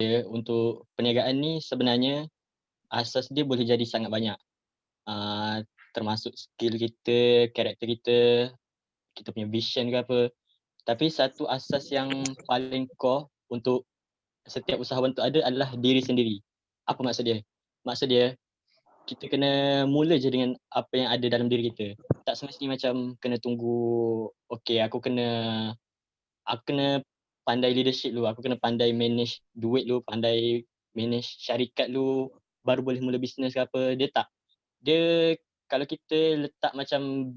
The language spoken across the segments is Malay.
Untuk perniagaan ni sebenarnya asas dia boleh jadi sangat banyak, termasuk skill kita, karakter kita, kita punya vision ke apa. Tapi satu asas yang paling core untuk setiap usahawan tu ada adalah diri sendiri. Apa maksud dia? Maksud dia, kita kena mula je dengan apa yang ada dalam diri kita. Tak semestinya macam kena tunggu, okey aku kena pandai leadership dulu, aku kena pandai manage duit dulu, pandai manage syarikat dulu, baru boleh mula bisnes ke apa, dia tak. Dia kalau kita letak macam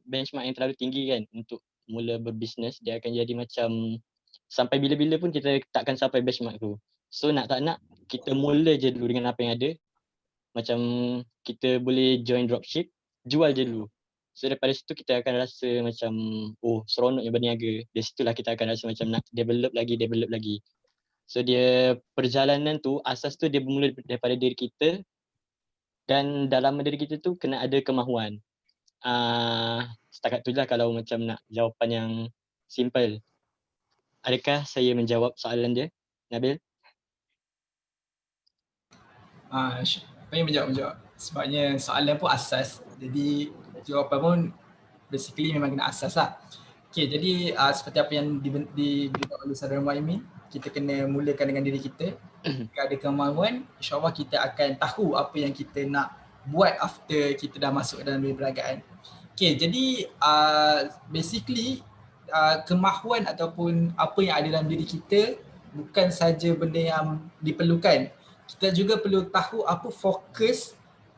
benchmark yang terlalu tinggi kan untuk mula berbisnes, dia akan jadi macam sampai bila-bila pun kita takkan sampai benchmark tu. So nak tak nak, kita mula je dulu dengan apa yang ada, macam kita boleh join dropship, jual je dulu. So daripada situ kita akan rasa macam, oh seronoknya berniaga. Dari situlah kita akan rasa macam nak develop lagi. So dia perjalanan tu, asas tu dia bermula daripada diri kita dan dalam diri kita tu kena ada kemahuan. Setakat tu je lah kalau macam nak jawapan yang simple. Adakah saya menjawab soalan dia, Nabil? Pengen menjawab. Sebabnya soalan pun asas. Jadi jawapan pun basically memang kena asas lah. Okay, jadi seperti apa yang diberitahu oleh saudara Muhaimin, kita kena mulakan dengan diri kita. Jika ada kemahuan, insyaAllah kita akan tahu apa yang kita nak buat after kita dah masuk dalam dunia perniagaan. Okay, jadi basically kemahuan ataupun apa yang ada dalam diri kita bukan saja benda yang diperlukan. Kita juga perlu tahu apa fokus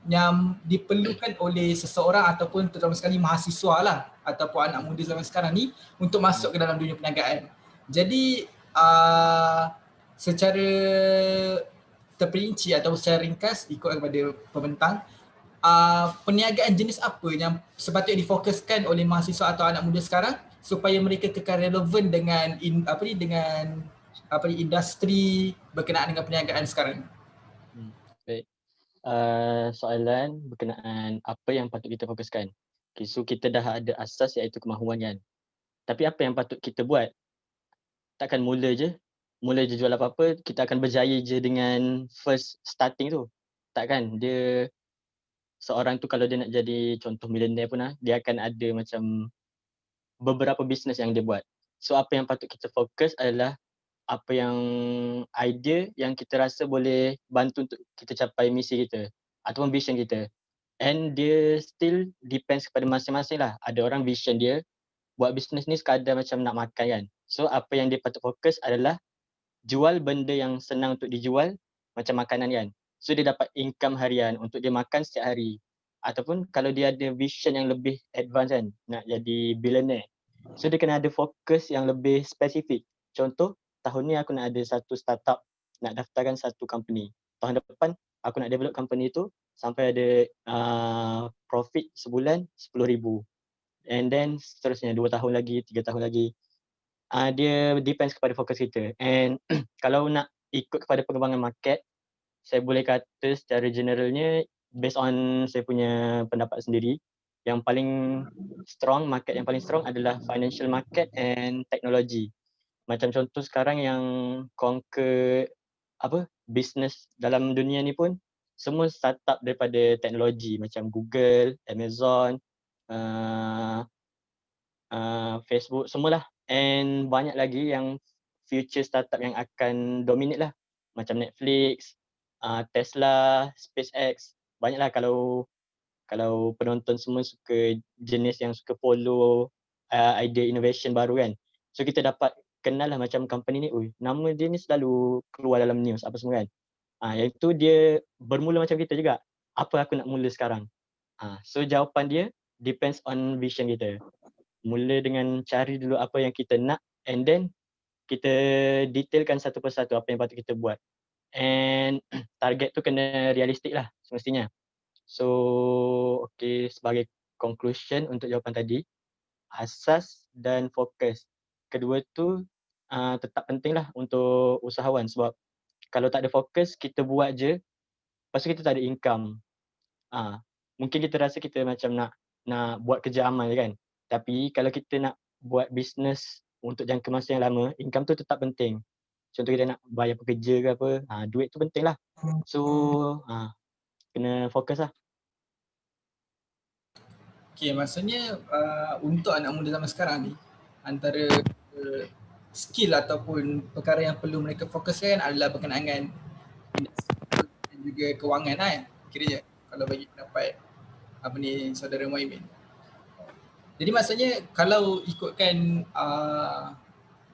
yang diperlukan oleh seseorang ataupun terutama sekali mahasiswa lah ataupun anak muda zaman sekarang ni untuk masuk ke dalam dunia perniagaan. Jadi secara terperinci atau secara ringkas ikut kepada pembentang, perniagaan jenis apa yang sepatutnya difokuskan oleh mahasiswa atau anak muda sekarang supaya mereka kekal relevan dengan industri berkenaan dengan perniagaan sekarang. Baik. Soalan berkenaan apa yang patut kita fokuskan. Okay, so kita dah ada asas iaitu kemahuan kan. Tapi apa yang patut kita buat? Takkan mula je jual apa-apa, kita akan berjaya je dengan first starting tu. Takkan, dia seorang tu kalau dia nak jadi contoh millionaire pun dia akan ada macam beberapa bisnes yang dia buat. So apa yang patut kita fokus adalah apa yang idea yang kita rasa boleh bantu untuk kita capai misi kita ataupun vision kita. And dia still depends kepada masing-masing lah. Ada orang vision dia buat bisnes ni sekadar macam nak makan kan. So apa yang dia patut fokus adalah jual benda yang senang untuk dijual macam makanan kan. So dia dapat income harian untuk dia makan setiap hari. Ataupun kalau dia ada vision yang lebih advance kan, nak jadi billionaire. So dia kena ada fokus yang lebih spesifik. Contoh, tahun ni aku nak ada satu startup, nak daftarkan satu company. Tahun depan aku nak develop company tu sampai ada profit sebulan 10,000. And then seterusnya 2 tahun lagi, 3 tahun lagi. Dia depends kepada fokus kita. And kalau nak ikut kepada perkembangan market, saya boleh kata secara generalnya based on saya punya pendapat sendiri, yang paling market yang paling strong adalah financial market and technology. Macam contoh sekarang yang conquer business dalam dunia ni pun semua startup daripada teknologi macam Google, Amazon, uh, Facebook, semualah. And banyak lagi yang future startup yang akan dominate lah. Macam Netflix, Tesla, SpaceX. Banyaklah kalau penonton semua suka jenis yang suka follow idea innovation baru kan. So kita dapat kenal lah macam company ni, nama dia ni selalu keluar dalam news apa semua kan. Yang tu dia bermula macam kita juga. Apa aku nak mula sekarang? So jawapan dia depends on vision kita. Mula dengan cari dulu apa yang kita nak and then kita detailkan satu persatu apa yang patut kita buat. And target tu kena realistik lah semestinya. So, okay, sebagai conclusion untuk jawapan tadi, asas dan fokus. Kedua tu tetap penting lah untuk usahawan sebab kalau tak ada fokus, kita buat je, lepas tu kita tak ada income. Mungkin kita rasa kita macam nak buat kerja amal kan. Tapi kalau kita nak buat bisnes untuk jangka masa yang lama, income tu tetap penting. Contoh kita nak bayar pekerja ke apa, duit tu penting lah. So kena fokus lah. Okay, maksudnya untuk anak muda zaman sekarang ni, antara skill ataupun perkara yang perlu mereka fokuskan adalah berkenaan dengan industri dan juga kewangan lah kan, kiranya kalau bagi pendapat apa ni saudara Muhaimin. Jadi maksudnya kalau ikutkan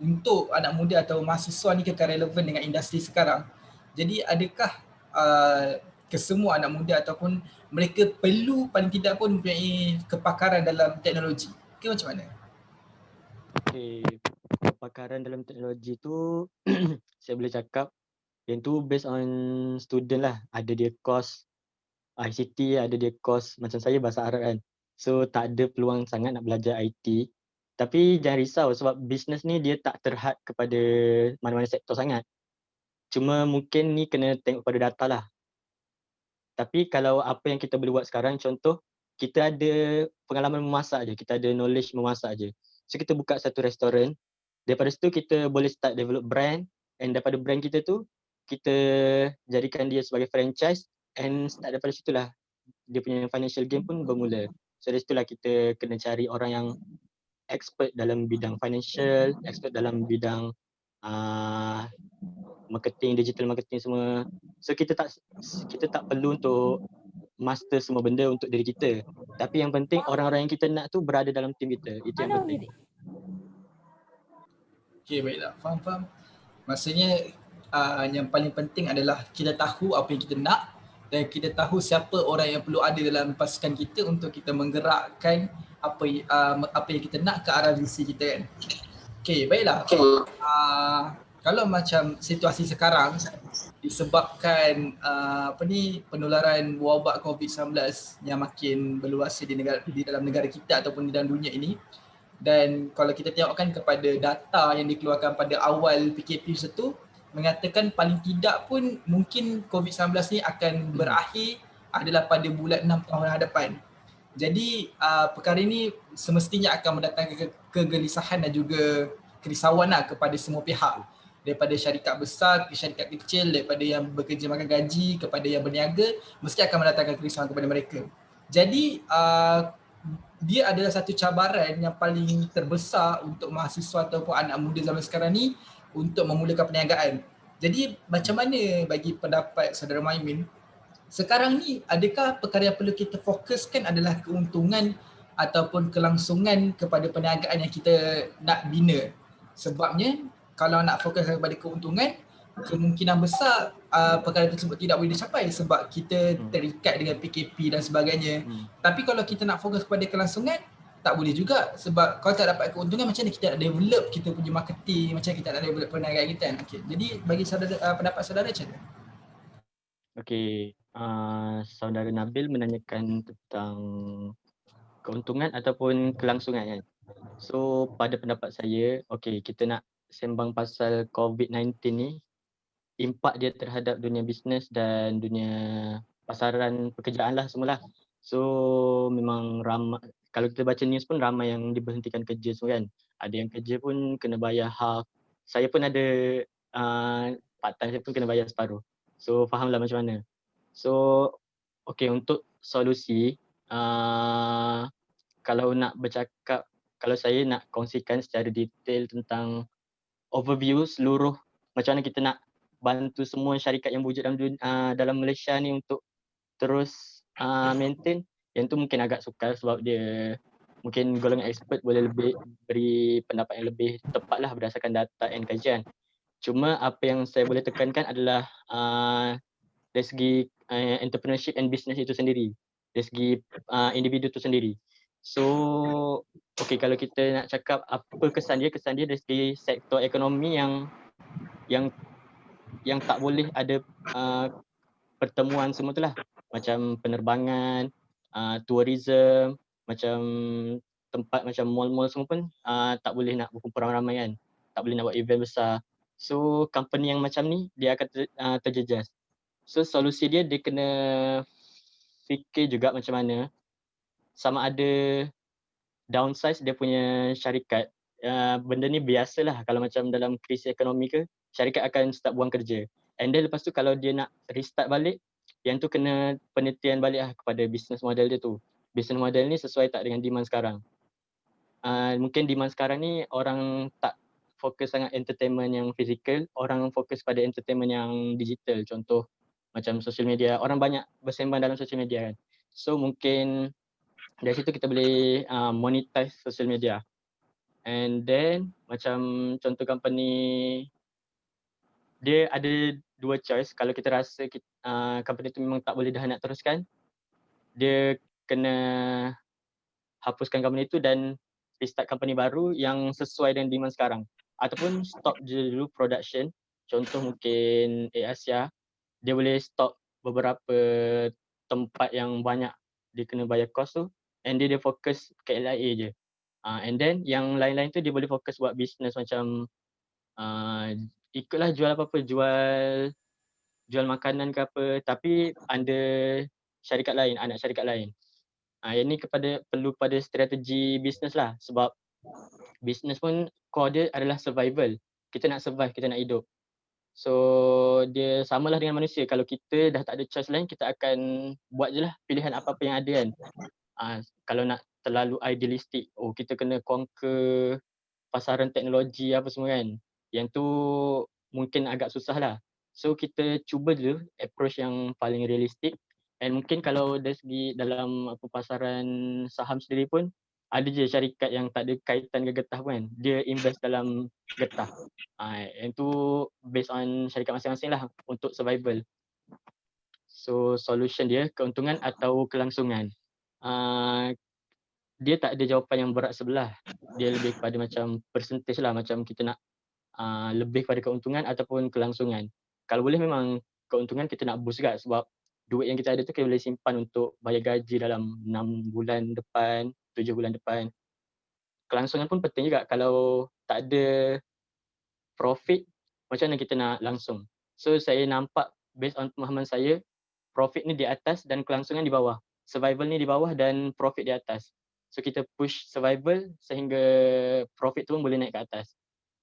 untuk anak muda atau mahasiswa ni kekal relevan dengan industri sekarang, jadi adakah kesemua anak muda ataupun mereka perlu paling tidak pun mempunyai kepakaran dalam teknologi ke macam mana? Okay, kepakaran dalam teknologi tu saya boleh cakap yang tu based on student lah. Ada dia course ICT, ada dia course macam saya bahasa Arab kan. So tak ada peluang sangat nak belajar IT. Tapi jangan risau sebab bisnes ni dia tak terhad kepada mana-mana sektor sangat. Cuma mungkin ni kena tengok pada data lah. Tapi kalau apa yang kita boleh buat sekarang, contoh kita ada pengalaman memasak je, kita ada knowledge memasak je. So kita buka satu restoran, daripada situ kita boleh start develop brand, and daripada brand kita tu kita jadikan dia sebagai franchise, and start daripada situlah dia punya financial gain pun bermula. So dari situlah kita kena cari orang yang expert dalam bidang financial, expert dalam bidang marketing, digital marketing semua. So kita tak perlu untuk master semua benda untuk diri kita. Tapi yang penting orang-orang yang kita nak tu berada dalam tim kita. Itu yang penting. Okay, baiklah. Faham. Maksudnya yang paling penting adalah kita tahu apa yang kita nak dan kita tahu siapa orang yang perlu ada dalam pasukan kita untuk kita menggerakkan apa yang kita nak ke arah visi kita kan. Okay, baiklah. Kalau macam situasi sekarang disebabkan penularan wabak COVID-19 yang makin berluasa di dalam negara kita ataupun di dalam dunia ini, dan kalau kita tengokkan kepada data yang dikeluarkan pada awal PKP itu mengatakan paling tidak pun mungkin COVID-19 ni akan berakhir adalah pada bulan 6 tahun hadapan. Jadi perkara ini semestinya akan mendatangkan kegelisahan dan juga kerisauan lah kepada semua pihak, daripada syarikat besar ke syarikat kecil, daripada yang bekerja makan gaji kepada yang berniaga, mesti akan mendatangkan kerisauan kepada mereka. Jadi dia adalah satu cabaran yang paling terbesar untuk mahasiswa ataupun anak muda zaman sekarang ni untuk memulakan perniagaan. Jadi macam mana bagi pendapat saudara Muhaimin, sekarang ni adakah perkara yang perlu kita fokuskan adalah keuntungan ataupun kelangsungan kepada perniagaan yang kita nak bina? Sebabnya kalau nak fokus kepada keuntungan, kemungkinan besar perkara tersebut tidak boleh dicapai sebab kita terikat dengan PKP dan sebagainya. Tapi kalau kita nak fokus kepada kelangsungan, tak boleh juga sebab kalau tak dapat keuntungan, macam mana kita nak develop kita punya marketing, macam mana kita nak develop perniagaan kita kan. Okay. Jadi bagi saudara, pendapat saudara macam mana? Okay, saudara Nabil menanyakan tentang keuntungan ataupun kelangsungan kan. So pada pendapat saya, okay, kita nak sembang pasal COVID-19 ni, impak dia terhadap dunia bisnes dan dunia pasaran pekerjaan lah semualah. So memang ramai, kalau kita baca news pun ramai yang diberhentikan kerja semua kan. Ada yang kerja pun kena bayar half. Saya pun ada part time, saya pun kena bayar separuh. So fahamlah macam mana. So okay, untuk solusi, kalau nak bercakap, kalau saya nak kongsikan secara detail tentang overview seluruh macam mana kita nak bantu semua syarikat yang wujud dalam Malaysia ni untuk terus maintain, yang tu mungkin agak sukar sebab dia mungkin golongan expert boleh lebih beri pendapat yang lebih tepat lah berdasarkan data and kajian. Cuma apa yang saya boleh tekankan adalah dari segi entrepreneurship and business itu sendiri, dari segi individu itu sendiri. So okay, kalau kita nak cakap apa kesan dia dari segi sektor ekonomi yang tak boleh ada pertemuan semua tu lah, macam penerbangan, tourism, macam tempat macam mall-mall semua pun tak boleh nak berkumpul ramai-ramai kan, tak boleh nak buat event besar. So company yang macam ni dia akan terjejas. So solusi dia kena fikir juga macam mana sama ada downsize dia punya syarikat, benda ni biasalah kalau macam dalam krisis ekonomi ke, syarikat akan start buang kerja. And then lepas tu kalau dia nak restart balik, yang tu kena penelitian balik lah kepada business model dia tu. Business model ni sesuai tak dengan demand sekarang. Mungkin demand sekarang ni orang tak fokus sangat entertainment yang fizikal, orang fokus pada entertainment yang digital. Contoh macam social media, orang banyak bersembang dalam social media kan. So mungkin dari situ kita boleh monetize social media. And then macam contoh company, dia ada dua choice. Kalau kita rasa company tu memang tak boleh dah nak teruskan, dia kena hapuskan company tu dan restart company baru yang sesuai dengan demand sekarang. Ataupun stop je dulu production. Contoh mungkin Air-Asia, dia boleh stop beberapa tempat yang banyak dia kena bayar kos tu, and dia fokus KLIA je. And then yang lain-lain tu dia boleh fokus buat business macam ikutlah jual apa-apa, jual makanan ke apa, tapi under syarikat lain, anak syarikat lain. Yang ni perlu pada strategi bisnes lah, sebab bisnes pun core dia adalah survival. Kita nak survive, kita nak hidup. So dia samalah dengan manusia, kalau kita dah tak ada choice lain, kita akan buat je lah pilihan apa-apa yang ada kan. Kalau nak terlalu idealistik, kita kena conquer pasaran teknologi apa semua kan, yang tu mungkin agak susah lah. So kita cuba je approach yang paling realistik, and mungkin kalau dari segi dalam pasaran saham sendiri pun, ada je syarikat yang tak ada kaitan dengan getah pun kan, dia invest dalam getah. Yang tu based on syarikat masing-masing lah untuk survival. So solution dia keuntungan atau kelangsungan. Dia tak ada jawapan yang berat sebelah. Dia lebih kepada macam percentage lah, macam kita nak lebih pada keuntungan ataupun kelangsungan. Kalau boleh memang keuntungan kita nak boost juga, sebab duit yang kita ada tu kita boleh simpan untuk bayar gaji dalam 6 bulan depan, 7 bulan depan. Kelangsungan pun penting juga. Kalau tak ada profit, macam mana kita nak langsung? So saya nampak based on pemahaman saya, profit ni di atas dan kelangsungan di bawah. Survival ni di bawah dan profit di atas. So kita push survival sehingga profit tu pun boleh naik ke atas.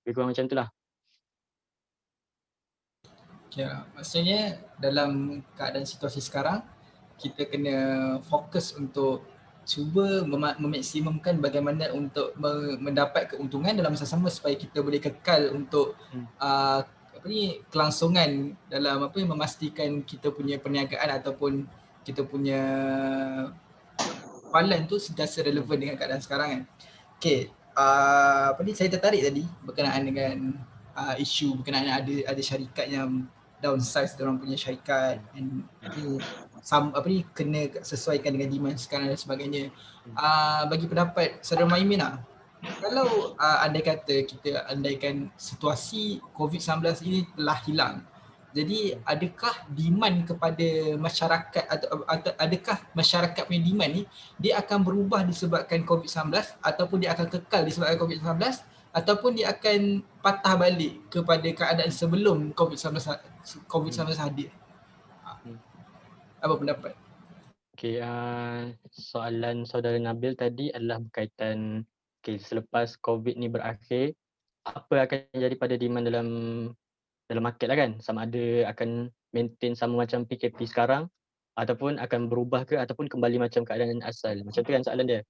Lebih kurang macam tu lah. Ya, maksudnya dalam keadaan situasi sekarang, kita kena fokus untuk cuba memaksimumkan bagaimana untuk mendapat keuntungan dalam masa sama supaya kita boleh kekal untuk kelangsungan dalam memastikan kita punya perniagaan ataupun kita punya palan tu sentiasa relevan dengan keadaan sekarang kan. Okay, saya tertarik tadi berkenaan dengan isu berkenaan ada syarikat yang downsize diorang punya syarikat and kena sesuaikan dengan demand sekarang dan sebagainya. Bagi pendapat Saudara Muhaimin lah, kalau andaikan situasi COVID-19 ini telah hilang, jadi adakah demand kepada masyarakat atau adakah masyarakat punya demand ni dia akan berubah disebabkan COVID-19 ataupun dia akan kekal disebabkan COVID-19 ataupun dia akan patah balik kepada keadaan sebelum COVID-19 hadir? Apa pendapat? Okay, soalan saudara Nabil tadi adalah berkaitan selepas COVID ni berakhir, apa akan jadi pada demand dalam market lah kan, sama ada akan maintain sama macam PKP sekarang ataupun akan berubah ke ataupun kembali macam keadaan asal. Macam tu kan soalan dia.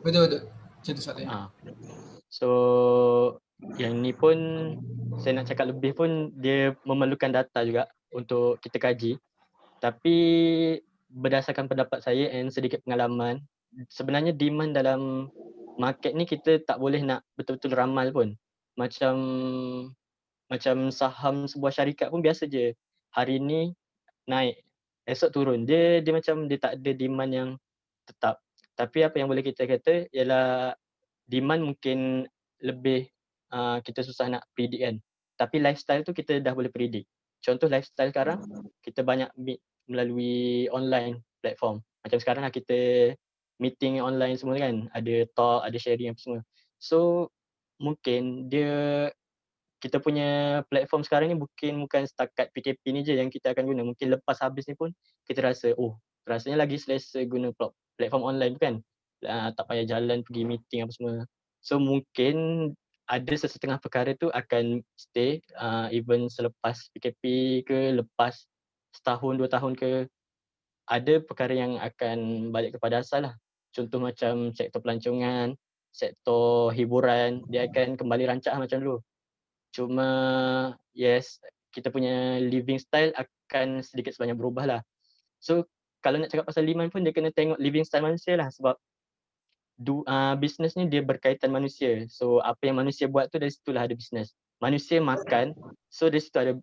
Betul. Macam tu soalannya. So yang ni pun saya nak cakap lebih pun dia memerlukan data juga untuk kita kaji. Tapi berdasarkan pendapat saya and sedikit pengalaman, sebenarnya demand dalam market ni kita tak boleh nak betul-betul ramal pun. Macam saham sebuah syarikat pun biasa je. Hari ni naik, esok turun. Dia macam dia tak ada demand yang tetap. Tapi apa yang boleh kita kata ialah demand mungkin lebih kita susah nak predict kan. Tapi lifestyle tu kita dah boleh predict. Contoh lifestyle sekarang, kita banyak meet melalui online platform. Macam sekarang lah kita meeting online semua kan. Ada talk, ada sharing apa semua. So mungkin kita punya platform sekarang ni bukan setakat PKP ni je yang kita akan guna. Mungkin lepas habis ni pun kita rasa, rasanya lagi selesa guna platform online tu kan. Tak payah jalan pergi meeting apa semua. So mungkin ada sesetengah perkara tu akan stay, even selepas PKP ke, lepas setahun, 2 tahun ke, ada perkara yang akan balik kepada asal lah. Contoh macam sektor pelancongan, sektor hiburan, dia akan kembali rancak lah macam dulu. Cuma yes, kita punya living style akan sedikit sebanyak berubah lah. So kalau nak cakap pasal demand pun dia kena tengok living style manusia lah, sebab bisnes ni dia berkaitan manusia. So apa yang manusia buat tu, dari situlah ada bisnes. Manusia makan, so dari situ ada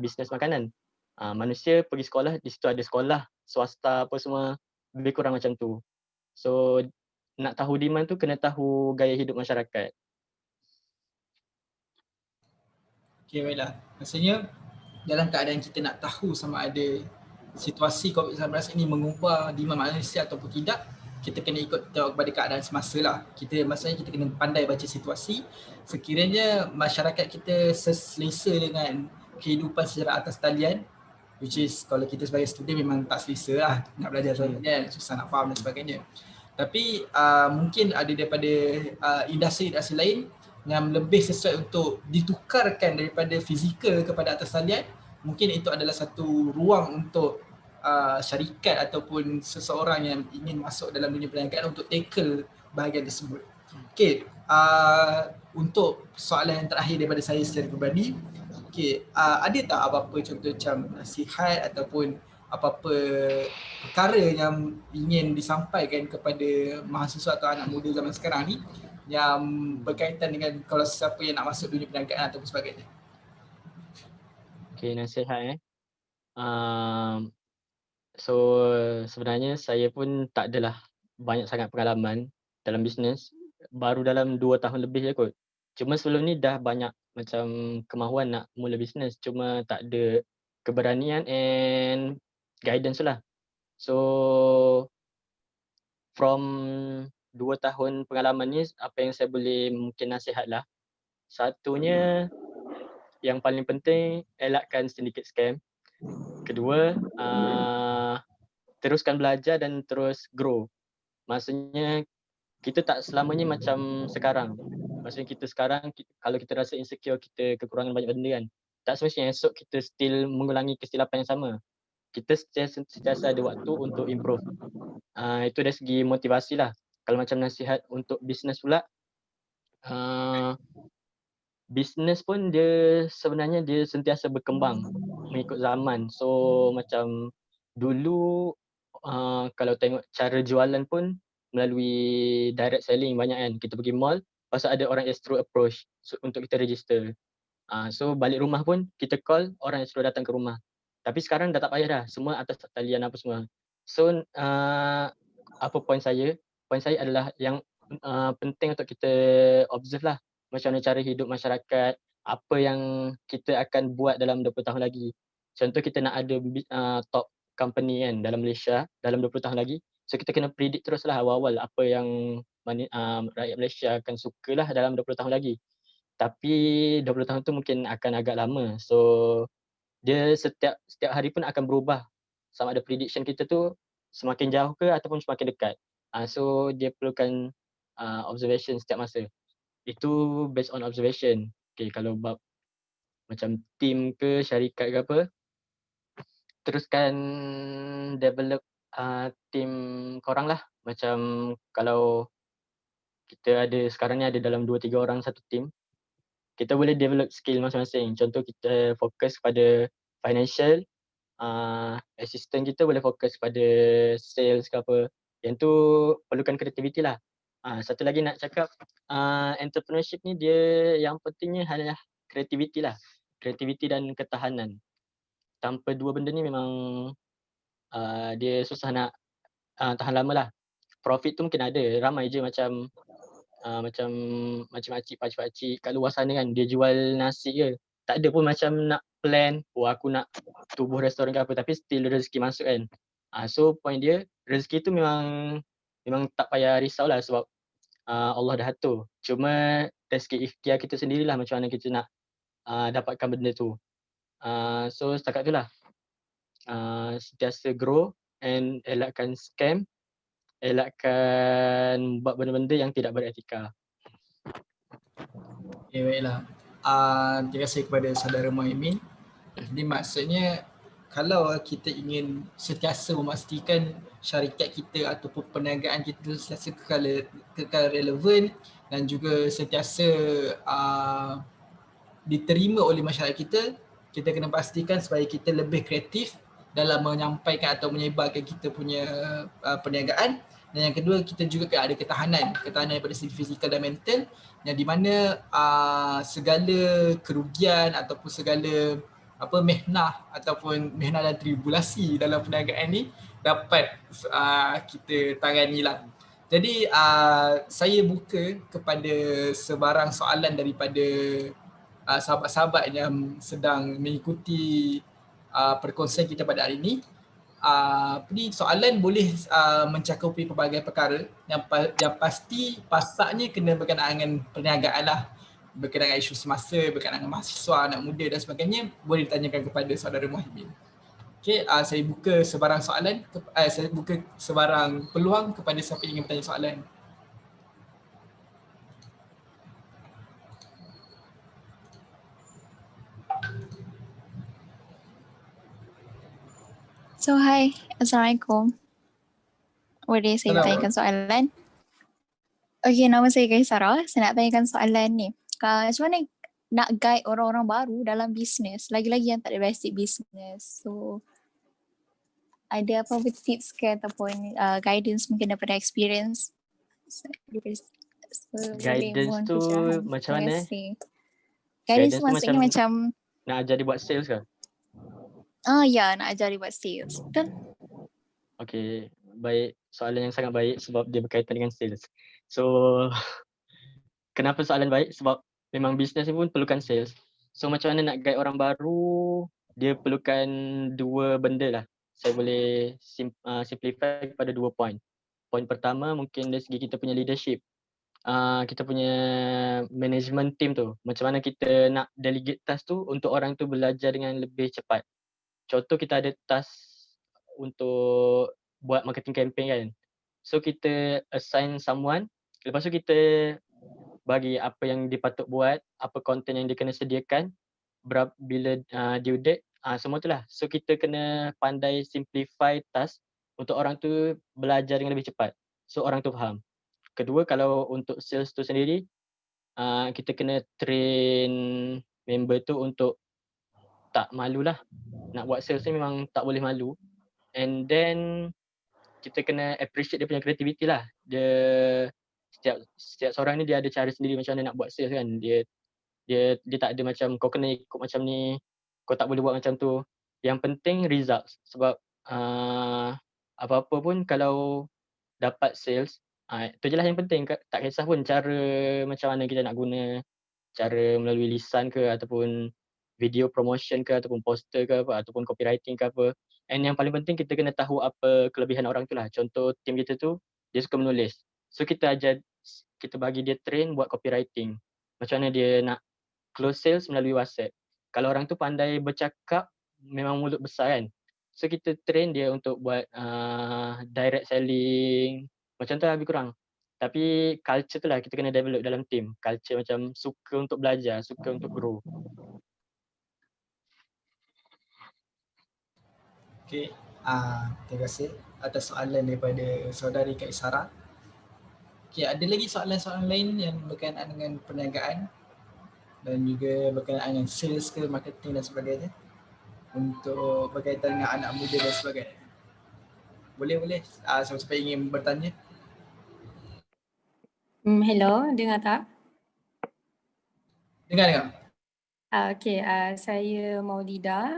bisnes makanan. Manusia pergi sekolah, di situ ada sekolah swasta apa semua, lebih kurang macam tu. So nak tahu demand tu kena tahu gaya hidup masyarakat. Okay, baiklah. Maksudnya dalam keadaan kita nak tahu sama ada situasi COVID-19 ini mengubah demand manusia ataupun tidak, kita kena ikut tengok kepada keadaan semasa lah. Maksudnya kita kena pandai baca situasi. Sekiranya masyarakat kita seselesa dengan kehidupan secara atas talian, which is kalau kita sebagai student memang tak selesa lah nak belajar sebagainya, susah nak faham dan sebagainya. Tapi mungkin ada daripada industri-industri lain yang lebih sesuai untuk ditukarkan daripada fizikal kepada atas talian. Mungkin itu adalah satu ruang untuk syarikat ataupun seseorang yang ingin masuk dalam dunia perniagaan untuk tackle bahagian tersebut. Okay, untuk soalan yang terakhir daripada saya secara peribadi, okay, ada tak apa-apa contoh macam nasihat ataupun apa-apa perkara yang ingin disampaikan kepada mahasiswa atau anak muda zaman sekarang ni yang berkaitan dengan kalau siapa yang nak masuk dunia perniagaan ataupun sebagainya? Okay, nasihat so sebenarnya saya pun tak adalah banyak sangat pengalaman dalam bisnes, baru dalam 2 tahun lebih je kot. Cuma sebelum ni dah banyak macam kemahuan nak mula bisnes, cuma tak ada keberanian and guidance tu lah. So from 2 tahun pengalaman ni, apa yang saya boleh mungkin nasihat lah, satunya yang paling penting, elakkan sedikit scam. Kedua, teruskan belajar dan terus grow. Maksudnya kita tak selamanya macam sekarang. Maksudnya kita sekarang kalau kita rasa insecure, kita kekurangan banyak benda kan, tak semestinya esok kita still mengulangi kesilapan yang sama. Kita sentiasa ada waktu untuk improve. Itu dari segi motivasi lah. Kalau macam nasihat untuk bisnes pula, uh, bisnes pun dia sebenarnya dia sentiasa berkembang mengikut zaman. So macam dulu kalau tengok cara jualan pun melalui direct selling banyak kan. Kita pergi mall, lepas tu ada orang astro approach untuk kita register. So balik rumah pun kita call, orang astro datang ke rumah. Tapi sekarang dah tak payah dah, semua atas talian apa semua. So apa point saya? Point saya adalah yang penting untuk kita observe lah, macam mana cara hidup masyarakat, apa yang kita akan buat dalam 20 tahun lagi. Contoh kita nak ada top company kan dalam Malaysia dalam 20 tahun lagi. So kita kena predict teruslah awal-awal apa yang rakyat Malaysia akan sukalah dalam 20 tahun lagi. Tapi 20 tahun tu mungkin akan agak lama. So dia setiap hari pun akan berubah. Sama ada prediction kita tu semakin jauh ke ataupun semakin dekat. So dia perlukan observation setiap masa. Itu based on observation. Okay, kalau bab macam team ke syarikat ke apa, teruskan develop team korang lah. Macam kalau kita ada sekarang ni ada dalam 2-3 orang satu team, kita boleh develop skill masing-masing. Contoh kita fokus pada financial, assistant kita boleh fokus pada sales ke apa. Yang tu perlukan kreativiti lah. Satu lagi nak cakap, entrepreneurship ni dia yang pentingnya hanyalah kreativiti lah. Kreativiti dan ketahanan. Tanpa dua benda ni memang dia susah nak tahan lama lah. Profit tu mungkin ada, ramai je macam macam makcik-makcik, pakcik-pakcik kat luar sana kan, dia jual nasi je. Tak ada pun macam nak plan, aku nak tubuh restoran ke apa, tapi still rezeki masuk kan. So point dia, rezeki tu memang tak payah risau lah sebab Allah dah atur. Cuma dari segi ikhtiar kita sendirilah macam mana kita nak dapatkan benda tu. So setakat tu lah. Sentiasa grow and elakkan scam elakkan buat benda-benda yang tidak beretika. Okay, baiklah. Terima kasih kepada saudara Muhaimin. Jadi maksudnya kalau kita ingin sentiasa memastikan syarikat kita ataupun perniagaan kita sentiasa kekal relevan dan juga sentiasa diterima oleh masyarakat kita, kita kena pastikan supaya kita lebih kreatif dalam menyampaikan atau menyebarkan kita punya perniagaan. Dan yang kedua, kita juga ada ketahanan daripada segi fizikal dan mental, yang di mana segala kerugian ataupun segala mehnah ataupun mehnah dan tribulasi dalam perniagaan ni dapat kita tangani lah. Jadi saya buka kepada sebarang soalan daripada sahabat-sahabat yang sedang mengikuti perkongsian kita pada hari ini. Soalan boleh mencakupi pelbagai perkara yang pasti pasaknya kena berkenaan dengan perniagaan lah, berkenaan dengan isu semasa, berkenaan dengan mahasiswa, anak muda dan sebagainya, boleh ditanyakan kepada saudara Muhaimin. Okay, saya buka sebarang soalan, saya buka sebarang peluang kepada siapa yang ingin bertanya soalan. So hi, Assalamualaikum. Boleh saya tanyakan soalan? Okay, nama saya Kaisara. Saya nak tanyakan soalan ni. Macam mana nak guide orang-orang baru dalam bisnes, lagi-lagi yang tak ada basic bisnes? So, ada apa tips ke ataupun guidance mungkin daripada experience? Guidance tu macam mana? Guidance tu maksudnya macam nak ajar dia buat sales ke? Ya, nak ajar dia buat sales. Betul? Okay, baik. Soalan yang sangat baik sebab dia berkaitan dengan sales. So, kenapa soalan baik? Sebab memang bisnes ni pun perlukan sales. So, macam mana nak guide orang baru, dia perlukan dua benda lah. Saya boleh simplify pada 2 point. Point pertama mungkin dari segi kita punya leadership. Kita punya management team tu. Macam mana kita nak delegate task tu untuk orang tu belajar dengan lebih cepat. Contoh kita ada task untuk buat marketing campaign kan. So kita assign someone, lepas tu kita bagi apa yang dia patut buat, apa content yang dia kena sediakan, bila due date, semua tu lah. So kita kena pandai simplify task untuk orang tu belajar dengan lebih cepat. So orang tu faham. Kedua, kalau untuk sales tu sendiri, kita kena train member tu untuk tak malulah. Nak buat sales ni memang tak boleh malu. And then kita kena appreciate dia punya creativity lah. Dia setiap seorang ni dia ada cara sendiri macam mana nak buat sales kan. Dia tak ada macam kau kena ikut macam ni, kau tak boleh buat macam tu. Yang penting results. Sebab apa-apa pun kalau dapat sales, itu je lah yang penting. Tak kisah pun cara macam mana kita nak guna, cara melalui lisan ke ataupun video promotion ke ataupun poster ke apa ataupun copywriting ke apa. And yang paling penting kita kena tahu apa kelebihan orang tu lah. Contoh team kita tu dia suka menulis. So kita bagi dia train buat copywriting. Macam mana dia nak close sales melalui WhatsApp. Kalau orang tu pandai bercakap, memang mulut besar kan. So kita train dia untuk buat direct selling. Macam tu lah lebih kurang. Tapi culture tu lah kita kena develop dalam team. Culture macam suka untuk belajar, suka untuk grow. Okay, terima kasih atas soalan daripada saudari Kaisara. Okay, ada lagi soalan-soalan lain yang berkenaan dengan perniagaan dan juga berkenaan dengan sales ke, marketing dan sebagainya untuk berkaitan dengan anak muda dan sebagainya? Boleh. Siapa-siapa ingin bertanya? Hello, dengar tak? Dengar. Okay, saya Maulida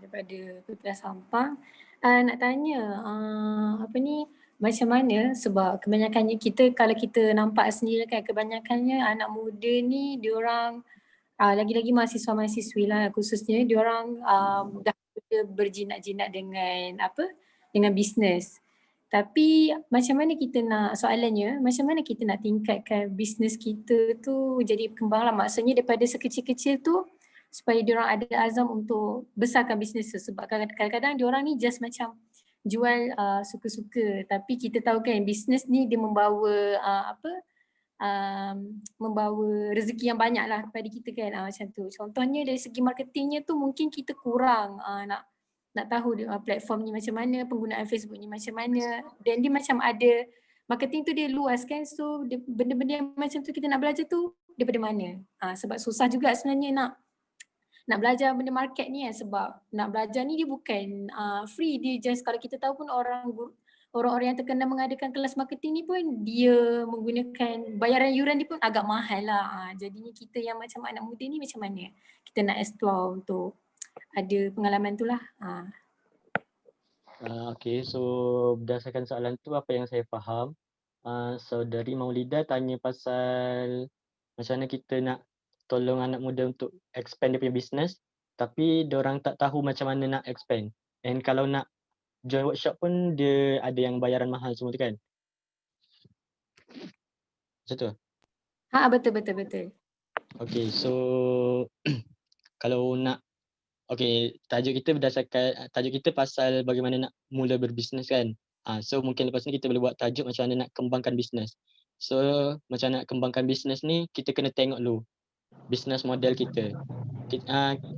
daripada PPS Sampang. Nak tanya, macam mana, sebab kebanyakannya kita, kalau kita nampak sendiri kan, kebanyakannya anak muda ni diorang lagi-lagi mahasiswa-mahasiswi lah khususnya, diorang dah berjinak-jinak dengan bisnes. Tapi macam mana kita nak, soalannya macam mana kita nak tingkatkan bisnes kita tu jadi berkembang lah. Maksudnya daripada sekecil-kecil tu supaya diorang ada azam untuk besarkan bisnes tu. Sebab kadang-kadang diorang ni just macam jual suka-suka, tapi kita tahu kan bisnes ni dia membawa membawa rezeki yang banyak lah kepada kita kan, macam tu. Contohnya dari segi marketingnya tu mungkin kita kurang nak tahu platform ni macam mana, penggunaan Facebook ni macam mana, dan dia macam ada marketing tu dia luas kan, so benda-benda yang macam tu kita nak belajar tu daripada mana. Sebab susah juga sebenarnya nak belajar benda market ni kan, sebab nak belajar ni dia bukan free, dia just kalau kita tahu pun orang-orang yang terkenal mengadakan kelas marketing ni pun dia menggunakan bayaran yuran dia pun agak mahal lah. Jadinya kita yang macam anak muda ni macam mana kita nak explore untuk ada pengalaman tu lah. Okay, so berdasarkan soalan tu apa yang saya faham, saudari Maulida tanya pasal macam mana kita nak tolong anak muda untuk expand dia punya business, tapi diorang tak tahu macam mana nak expand. And kalau nak join workshop pun dia ada yang bayaran mahal semua tu kan? Macam tu? Betul. Okay, so kalau nak, okay, tajuk kita pasal bagaimana nak mula berbisnes kan. So mungkin lepas ni kita boleh buat tajuk macam mana nak kembangkan bisnes. So macam mana nak kembangkan bisnes ni, kita kena tengok dulu bisnes model kita.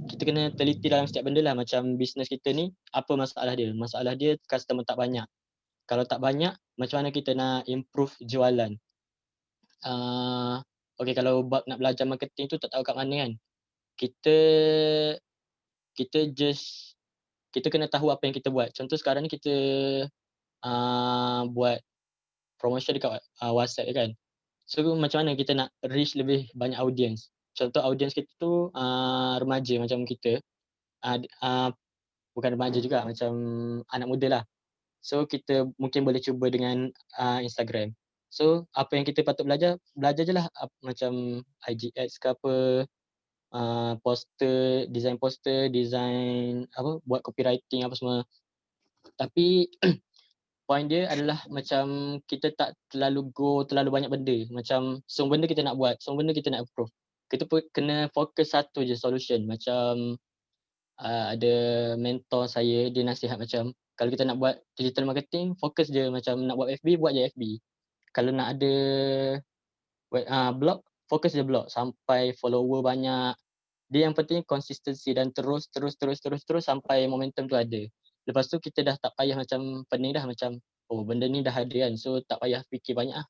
Kita kena teliti dalam setiap benda lah, macam bisnes kita ni apa masalah dia. Masalah dia customer tak banyak. Kalau tak banyak, macam mana kita nak improve jualan. Okay, kalau bab nak belajar marketing tu tak tahu kat mana kan. Kita kena tahu apa yang kita buat. Contoh sekarang ni kita buat promotion dekat WhatsApp kan. So macam mana kita nak reach lebih banyak audience. Contoh audience kita tu remaja macam kita. Bukan remaja juga, macam anak muda lah. So kita mungkin boleh cuba dengan Instagram. So apa yang kita patut belajar je lah, macam IG ads ke apa, design poster, buat copywriting apa semua. Tapi point dia adalah macam kita tak terlalu banyak benda. Macam semua benda kita nak buat, semua benda kita nak improve. Kita pun kena fokus satu je solution. Macam ada mentor saya, dia nasihat macam kalau kita nak buat digital marketing, fokus je. Macam nak buat FB, buat je FB. Kalau nak ada blog, fokus je blog sampai follower banyak. Dia yang penting konsistensi dan terus sampai momentum tu ada. Lepas tu kita dah tak payah macam pening dah, macam benda ni dah ada kan, so tak payah fikir banyak lah.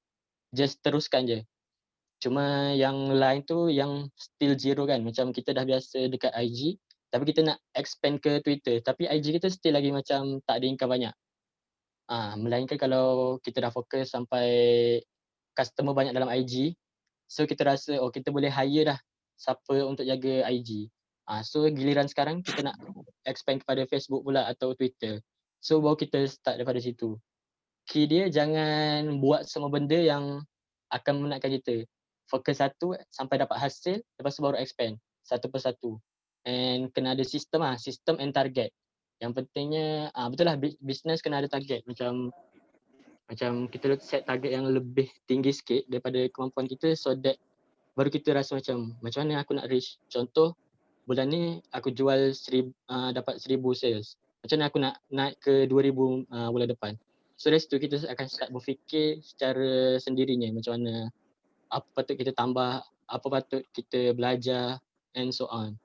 Just teruskan je. Cuma yang lain tu yang still zero kan, macam kita dah biasa dekat IG tapi kita nak expand ke Twitter, tapi IG kita still lagi macam tak ada income banyak. Melainkan kalau kita dah fokus sampai customer banyak dalam IG, so kita rasa kita boleh hire dah siapa untuk jaga IG. So giliran sekarang kita nak expand kepada Facebook pula atau Twitter. So baru kita start daripada situ. Key dia jangan buat semua benda yang akan memenatkan kita. Fokus satu sampai dapat hasil, lepas tu baru expand satu persatu. And kena ada sistem and target. Yang pentingnya betul lah, business kena ada target. Macam kita set target yang lebih tinggi sikit daripada kemampuan kita, so that baru kita rasa macam mana aku nak reach. Contoh bulan ni aku jual dapat 1,000 sales. Macam mana aku nak naik ke 2,000 bulan depan. So dari situ kita akan start berfikir secara sendirinya macam mana, apa patut kita tambah, apa patut kita belajar and so on.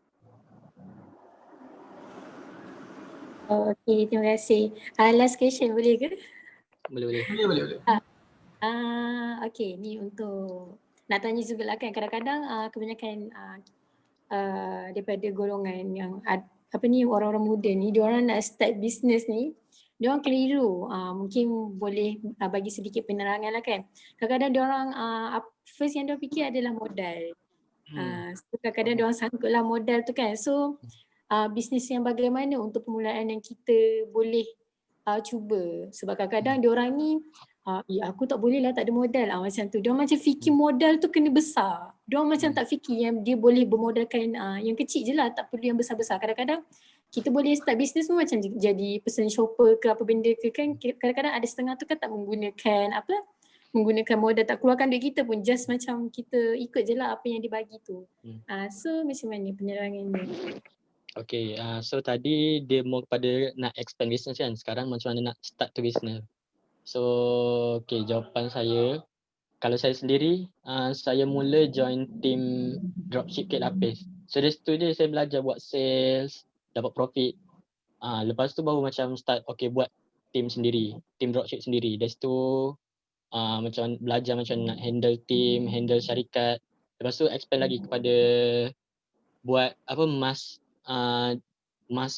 Okay, terima kasih. Last question boleh ke? Boleh. Okay, ni untuk nak tanya juga lah kan, kadang-kadang kebanyakan daripada golongan yang orang-orang muda ni, diorang nak start business ni, diorang keliru. Mungkin boleh bagi sedikit penerangan lah kan. Kadang-kadang diorang first yang diorang fikir adalah modal. So kadang-kadang diorang sangkut lah modal tu kan. So bisnes yang bagaimana untuk permulaan yang kita boleh cuba. Sebab kadang-kadang diorang ni aku tak boleh lah, tak ada modal macam tu. Diorang macam fikir modal tu kena besar. Diorang macam tak fikir yang dia boleh bermodalkan yang kecil je lah, tak perlu yang besar-besar. Kadang-kadang kita boleh start bisnes pun macam jadi person shopper ke apa benda ke kan. Kadang-kadang ada setengah tu kan tak menggunakan modal, tak keluarkan duit kita pun, just macam kita ikut je lah apa yang dibagi tu. So macam mana penerangannya? Okay, so tadi dia more kepada nak expand business kan. Sekarang macam mana nak start to business. So, okay, jawapan saya, kalau saya sendiri, saya mula join team dropship Kek Lapis. So dari situ je saya belajar buat sales, dapat profit. Lepas tu baru macam start, okay, buat team sendiri, team dropship sendiri. Dari situ macam belajar macam nak handle team, handle syarikat. Lepas tu expand lagi kepada buat apa mass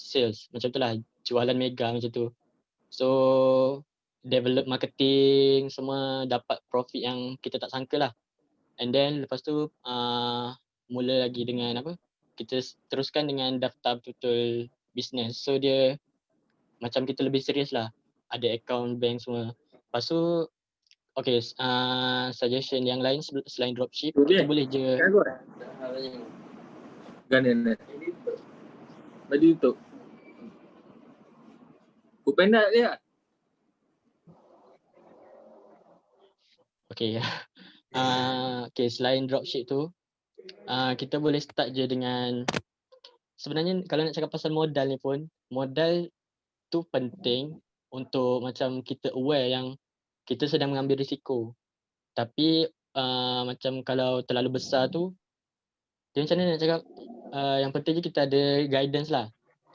sales, macam tu lah, jualan mega macam tu. So develop marketing, semua dapat profit yang kita tak sangka lah. And then lepas tu mula lagi dengan apa, kita teruskan dengan daftar betul business. So dia macam kita lebih serius lah, ada account bank semua. Lepas tu okay, suggestion yang lain selain dropship, kita boleh je Gana baju tutup. Foodpanda dia. okay. Okay, selain dropship tu, kita boleh start je dengan, sebenarnya kalau nak cakap pasal modal ni pun, modal tu penting untuk macam kita aware yang kita sedang mengambil risiko. Tapi macam kalau terlalu besar tu, dia macam mana nak cakap, yang penting je kita ada guidance lah.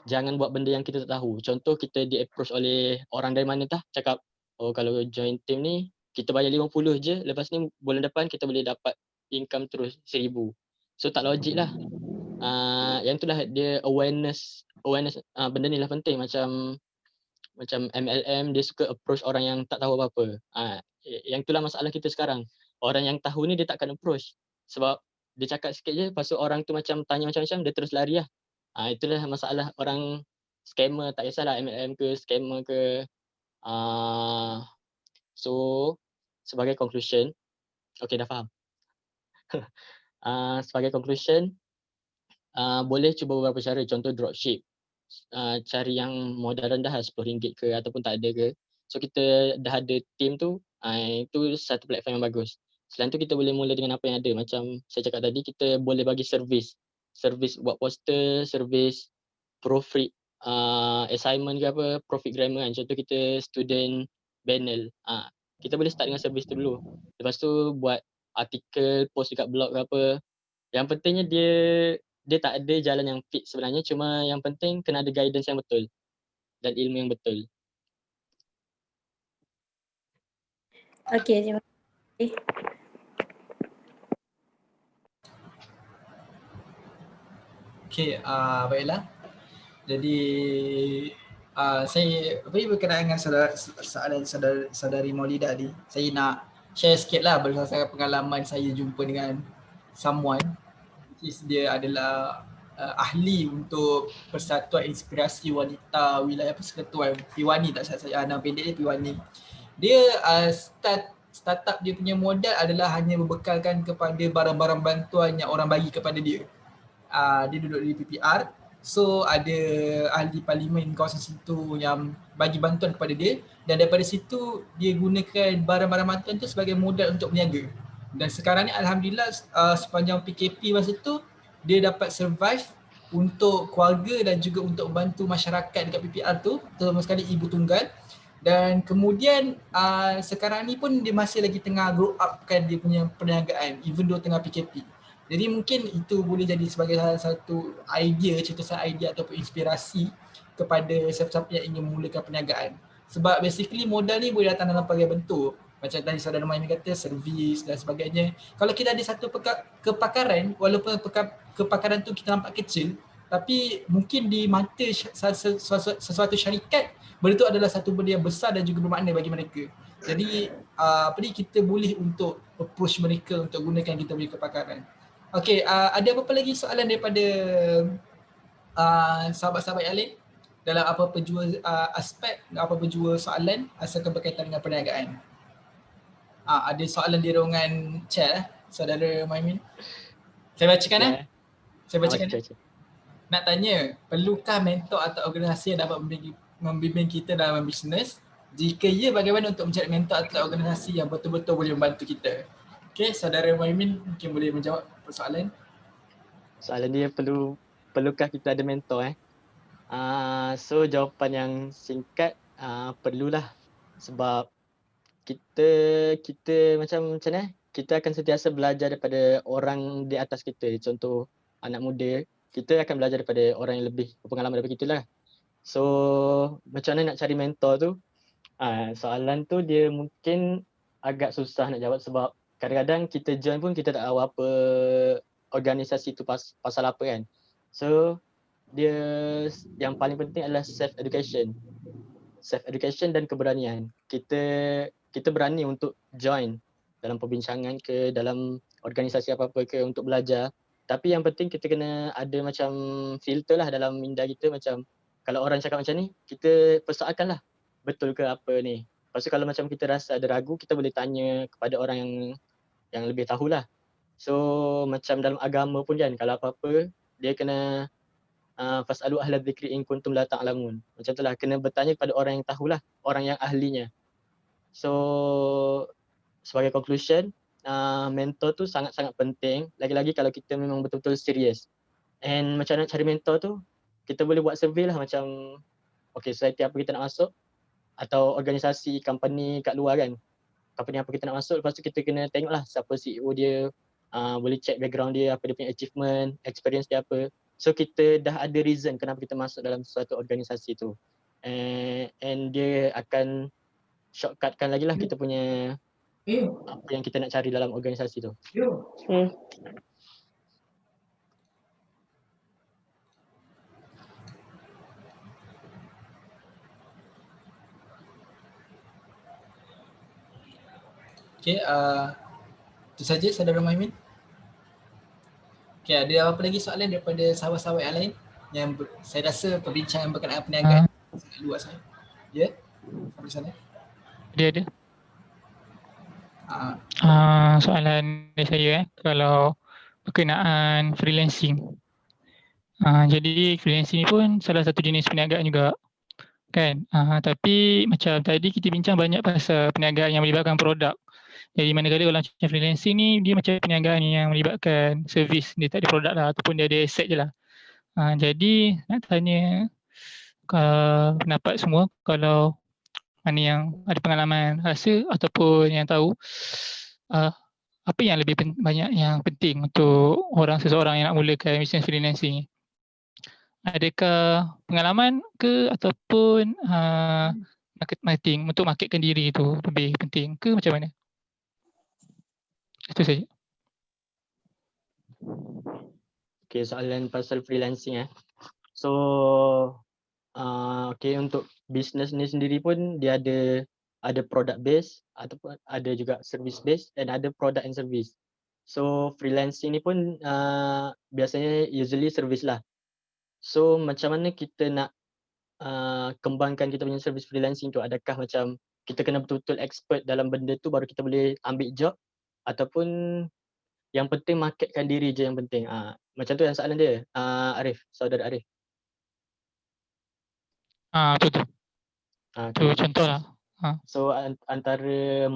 Jangan buat benda yang kita tak tahu. Contoh kita di approach oleh orang dari mana tah, cakap, oh kalau join team ni, kita bayar 50 je, lepas ni bulan depan kita boleh dapat income terus 1000. So tak logik lah. Yang tu lah dia awareness benda ni lah penting. Macam MLM dia suka approach orang yang tak tahu apa-apa. Yang itulah masalah kita sekarang. Orang yang tahu ni dia takkan approach. Sebab dia cakap sikit je, lepas tu orang tu macam tanya macam-macam, dia terus lari lah. Itulah masalah orang scammer, tak kisahlah MLM ke, scammer ke. So sebagai conclusion, okay dah faham. Sebagai conclusion, boleh cuba beberapa cara, contoh dropship. Cari yang modal rendah lah, RM10 ke ataupun tak ada ke. So kita dah ada team tu, itu satu platform yang bagus. Selain tu kita boleh mula dengan apa yang ada. Macam saya cakap tadi, kita boleh bagi servis buat poster, servis proofread assignment ke apa, profit grammar kan. Contoh kita student banner, kita boleh start dengan servis tu dulu. Lepas tu buat artikel, post dekat blog ke apa. Yang pentingnya dia tak ada jalan yang fix sebenarnya, cuma yang penting kena ada guidance yang betul dan ilmu yang betul. Okay, terima kasih. Okay, baiklah. Jadi saya berkenaan dengan soalan saudari Maulida tadi, saya nak share sikit lah berdasarkan pengalaman saya jumpa dengan someone, which is dia adalah ahli untuk Persatuan Inspirasi Wanita Wilayah Persekutuan, Piwani tak salah saya, nama pendek dia Piwani. Dia startup dia punya modal adalah hanya berbekalkan kepada barang-barang bantuan yang orang bagi kepada dia. Dia duduk di PPR, so ada ahli parlimen kawasan situ yang bagi bantuan kepada dia, dan daripada situ dia gunakan barang-barang bantuan tu sebagai modal untuk berniaga. Dan sekarang ni alhamdulillah sepanjang PKP masa tu dia dapat survive untuk keluarga dan juga untuk membantu masyarakat dekat PPR tu, terutama sekali ibu tunggal. Dan kemudian sekarang ni pun dia masih lagi tengah grow up kan dia punya perniagaan even though tengah PKP. Jadi mungkin itu boleh jadi sebagai salah satu cetusan idea ataupun inspirasi kepada siapa-siapa yang ingin memulakan perniagaan. Sebab basically modal ni boleh datang dalam pelbagai bentuk. Macam tadi saudara Maimin kata, servis dan sebagainya. Kalau kita ada satu kepakaran, walaupun kepakaran tu kita nampak kecil, tapi mungkin di mata sesuatu syarikat, benda tu adalah satu benda yang besar dan juga bermakna bagi mereka. Jadi kita boleh untuk approach mereka untuk gunakan kita punya kepakaran. Okay, ada apa-apa lagi soalan daripada sahabat-sahabat yang lain dalam apa-apa jua aspek, apa-apa jua soalan asalkan berkaitan dengan perniagaan? Ada soalan di ruangan chat saudara Maimin. Saya bacakan Saya bacakan. Nak tanya, perlukah mentor atau organisasi yang dapat membimbing kita dalam bisnes? Jika ya, bagaimana untuk mencari mentor atau organisasi yang betul-betul boleh membantu kita? Okay, saudara Maimin mungkin boleh menjawab persoalan. Soalan dia perlu perlukah kita ada mentor so jawapan yang singkat perlulah, sebab kita macam mana, kita akan sentiasa belajar daripada orang di atas kita. Contoh anak muda, kita akan belajar daripada orang yang lebih berpengalaman daripada kita lah. So macam mana nak cari mentor tu, soalan tu dia mungkin agak susah nak jawab, sebab kadang-kadang kita join pun kita tak tahu apa organisasi tu pasal apa kan. So dia yang paling penting adalah self education dan keberanian. Kita berani untuk join dalam perbincangan ke, dalam organisasi apa-apa ke, untuk belajar. Tapi yang penting kita kena ada macam filter lah dalam minda kita. Macam kalau orang cakap macam ni, kita persoalkan lah, betul ke apa ni. Lepas tu kalau macam kita rasa ada ragu, kita boleh tanya kepada orang yang lebih tahulah. So macam dalam agama pun kan, kalau apa-apa dia kena fasalu ahla dzikri in kuntum la ta'lamun. Macam itulah, kena bertanya kepada orang yang tahulah, orang yang ahlinya. So sebagai conclusion, mentor tu sangat-sangat penting, lagi-lagi kalau kita memang betul-betul serius. And macam nak cari mentor tu, kita boleh buat survey lah, macam okay, society apa kita nak masuk, atau organisasi, company kat luar kan, company apa kita nak masuk. Lepas tu kita kena tengok lah siapa CEO dia, boleh check background dia, apa dia punya achievement, experience dia apa. So kita dah ada reason kenapa kita masuk dalam suatu organisasi tu, and dia akan shortcutkan lagi lah kita punya apa yang kita nak cari dalam organisasi tu. Okay, itu saja saudara Muhammad. Okay, ada apa lagi soalan daripada sahabat-sahabat yang lain? Saya rasa perbincangan berkenaan perniagaan sangat luas. Ya? Sampai sana. Ada. Soalan dari saya kalau berkenaan freelancing. Jadi freelancing ni pun salah satu jenis perniagaan juga kan. Tapi macam tadi kita bincang banyak pasal perniagaan yang melibatkan produk. Jadi manakala kalau macam freelancing ni dia macam perniagaan yang melibatkan servis, dia tak ada produk lah ataupun dia ada aset je lah. Jadi nak tanya pendapat semua, kalau mana yang ada pengalaman rasa ataupun yang tahu apa yang lebih banyak yang penting untuk seseorang yang nak mulakan bisnes freelancing ni? Adakah pengalaman ke ataupun marketing untuk marketkan diri tu lebih penting ke, macam mana? Itu saja. Okay, soalan pasal freelancing So okay, untuk bisnes ni sendiri pun dia ada product base ataupun ada juga service base, dan ada product and service. So freelancing ni pun biasanya usually service lah. So macam mana kita nak kembangkan kita punya service freelancing tu? Adakah macam kita kena betul-betul expert dalam benda tu baru kita boleh ambil job, ataupun yang penting marketkan diri je yang penting? Macam tu yang soalan dia, Arif, saudara Arif. Betul. Tu contoh lah. So antara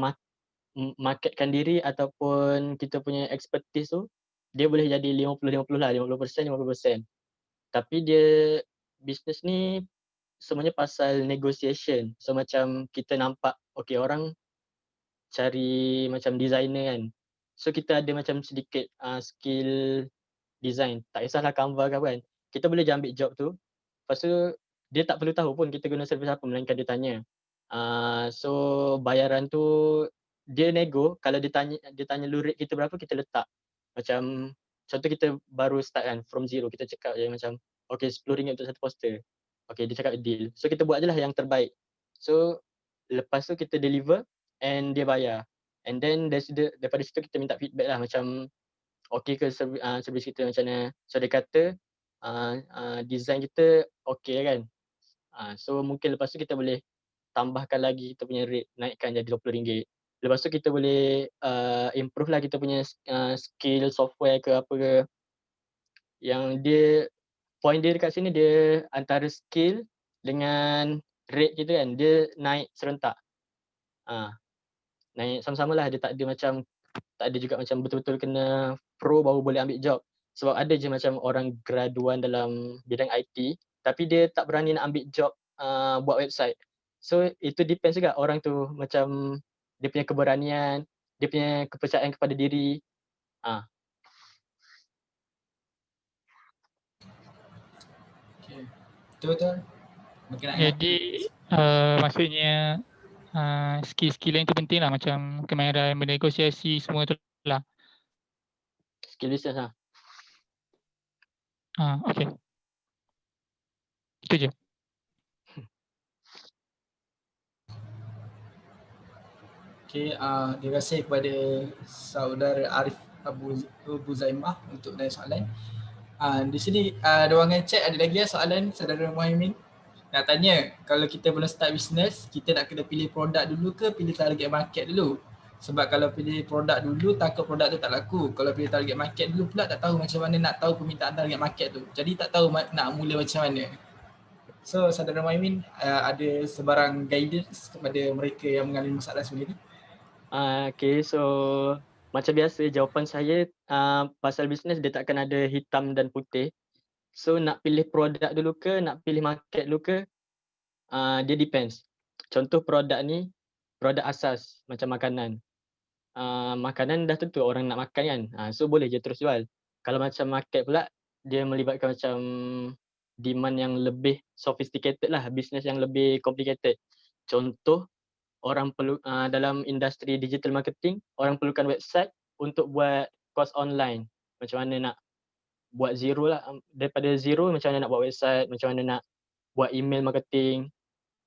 marketkan diri ataupun kita punya expertise tu, dia boleh jadi 50-50 lah, 50%, 50%. Tapi dia bisnes ni semuanya pasal negotiation. So macam kita nampak, okay, orang cari macam designer kan. So kita ada macam sedikit skill design, tak kisahlah Canva ke apa kan, kita boleh je ambil job tu. Lepas tu dia tak perlu tahu pun kita guna servis apa, melainkan dia tanya. So bayaran tu dia nego, kalau dia tanya lu rate kita berapa, kita letak. Macam contoh kita baru start kan, from zero, kita cakap je macam okay, RM10 untuk satu poster. Okay, dia cakap deal. So kita buat je lah yang terbaik. So lepas tu kita deliver and dia bayar. And then daripada situ kita minta feedback lah, macam okay ke servis kita macam mana. So dia kata design kita okay kan. So mungkin lepas tu kita boleh tambahkan lagi kita punya rate, naikkan jadi RM20. Lepas tu kita boleh improve lah kita punya skill software ke apa ke. Yang point dia dekat sini, dia antara skill dengan rate kita kan, dia naik serentak. Naik sama-sama lah, dia tak ada juga macam betul-betul kena pro baru boleh ambil job. Sebab ada je macam orang graduan dalam bidang IT tapi dia tak berani nak ambil job buat website. So itu depends juga orang tu macam dia punya keberanian, dia punya kepercayaan kepada diri. Okay. Betul-betul. Berkenaan Jadi maksudnya skill-skill lain tu penting lah, macam kemahiran bernegosiasi semua tu lah. Skill business lah. Okay. Itu je. Okay, terima kasih kepada saudara Arif Abu Zaimah untuk tanya soalan. Di sini ada orang chat, ada lagi soalan saudara Muhaimin. Nak tanya, kalau kita belum start business, kita nak kena pilih produk dulu ke pilih target market dulu? Sebab kalau pilih produk dulu, takut produk tu tak laku. Kalau pilih target market dulu pula, tak tahu macam mana nak tahu permintaan target market tu. Jadi tak tahu nak mula macam mana. So saudara Muhaimin ada sebarang guidance kepada mereka yang mengalami masalah seperti ni? Okay, so macam biasa jawapan saya pasal bisnes dia takkan ada hitam dan putih. So nak pilih produk dulu ke, nak pilih market dulu ke, dia depends. Contoh produk ni, produk asas macam makanan. Makanan dah tentu orang nak makan kan, so boleh je terus jual. Kalau macam market pula, dia melibatkan macam demand yang lebih sophisticated lah, business yang lebih complicated. Contoh, orang perlu dalam industri digital marketing, orang perlukan website untuk buat course online. Macam mana nak buat zero lah, daripada zero macam mana nak buat website, macam mana nak buat email marketing.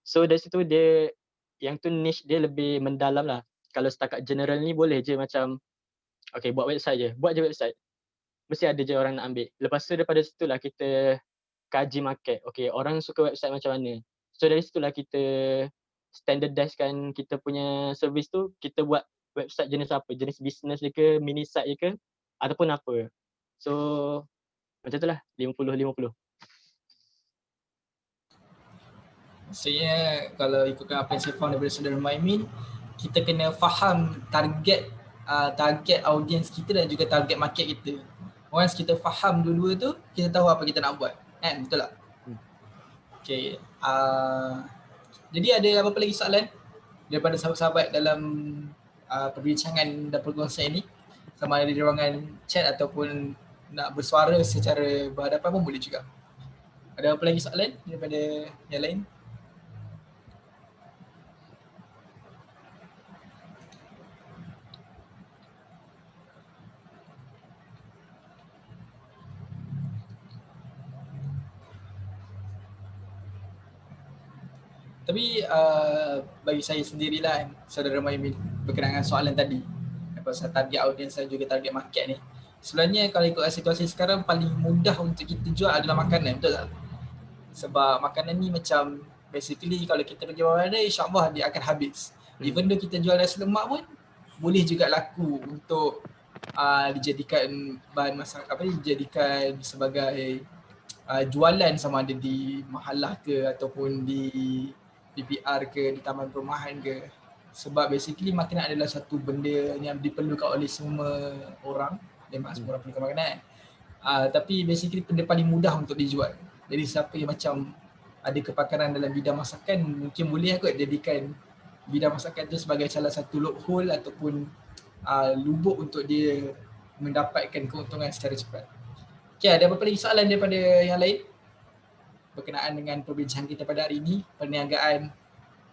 So dari situ dia, yang tu niche dia lebih mendalam lah. Kalau setakat general ni boleh je macam okay buat website je, buat je website. Mesti ada je orang nak ambil. Lepas tu daripada situ lah kita kaji market. Okay, orang suka website macam mana. So dari situ lah kita standardizekan kita punya service tu, kita buat website jenis apa, jenis business je ke, mini site je ke, ataupun apa. So macam tu lah, 50-50. Maksudnya kalau ikutkan apa yang saya faham daripada saudara Muhaimin, kita kena faham target audience kita dan juga target market kita. Once kita faham dua-dua tu, kita tahu apa kita nak buat. Kan? Betul tak? Okay. Jadi ada apa lagi soalan daripada sahabat-sahabat dalam perbincangan dan perkongsian ini? Sama ada di ruangan chat ataupun nak bersuara secara berhadapan pun boleh juga. Ada apa lagi soalan daripada yang lain? Tapi bagi saya sendirilah, saudara Muhaimin, berkenaan dengan soalan tadi pasal target audience dan juga target market ni. Sebenarnya kalau ikut situasi sekarang, paling mudah untuk kita jual adalah makanan, betul tak? Sebab makanan ni macam basically kalau kita pergi mana-mana, insyaAllah dia akan habis. Even though kita jual nasi lemak pun boleh juga laku untuk dijadikan bahan masak, dijadikan sebagai jualan, sama ada di mahallah ke ataupun di PR ke, di taman perumahan ke. Sebab basically makanan adalah satu benda yang diperlukan oleh semua orang. Memang semua orang perlukan makanan. Tapi basically benda paling mudah untuk dijual. Jadi siapa yang macam ada kepakaran dalam bidang masakan, mungkin boleh kot jadikan bidang masakan tu sebagai salah satu loophole ataupun lubuk untuk dia mendapatkan keuntungan secara cepat. Okay, ada apa lagi soalan daripada yang lain berkenaan dengan perbincangan kita pada hari ini, perniagaan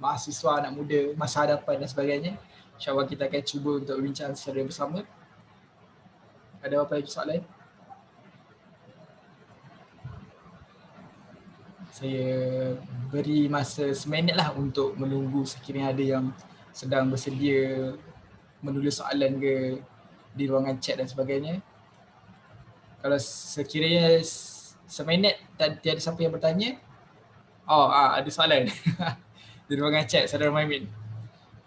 mahasiswa, anak muda, masa hadapan dan sebagainya. InsyaAllah kita akan cuba untuk berbincang secara bersama. Ada apa lagi soalan? Saya beri masa seminit lah untuk menunggu sekiranya ada yang sedang bersedia menulis soalan ke di ruangan chat dan sebagainya. Kalau sekiranya seminit tiada siapa yang bertanya, ada soalan di ruangan chat saudara Muhaimin.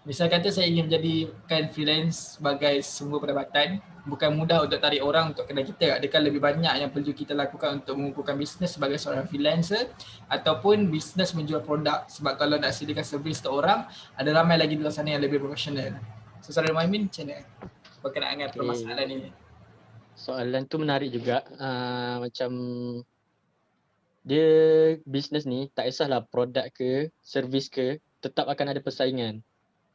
Misal kata saya ingin menjadikan freelance sebagai sumber pendapatan, bukan mudah untuk tarik orang untuk kedai kita. Adakah lebih banyak yang perlu kita lakukan untuk mengukuhkan bisnes sebagai seorang freelancer ataupun bisnes menjual produk? Sebab kalau nak sediakan servis untuk orang, ada ramai lagi di luar sana yang lebih profesional. So saudara Muhaimin, macam mana berkenaan dengan permasalahan ini? Soalan tu menarik juga. Macam dia bisnes ni tak kisahlah produk ke, servis ke, tetap akan ada persaingan.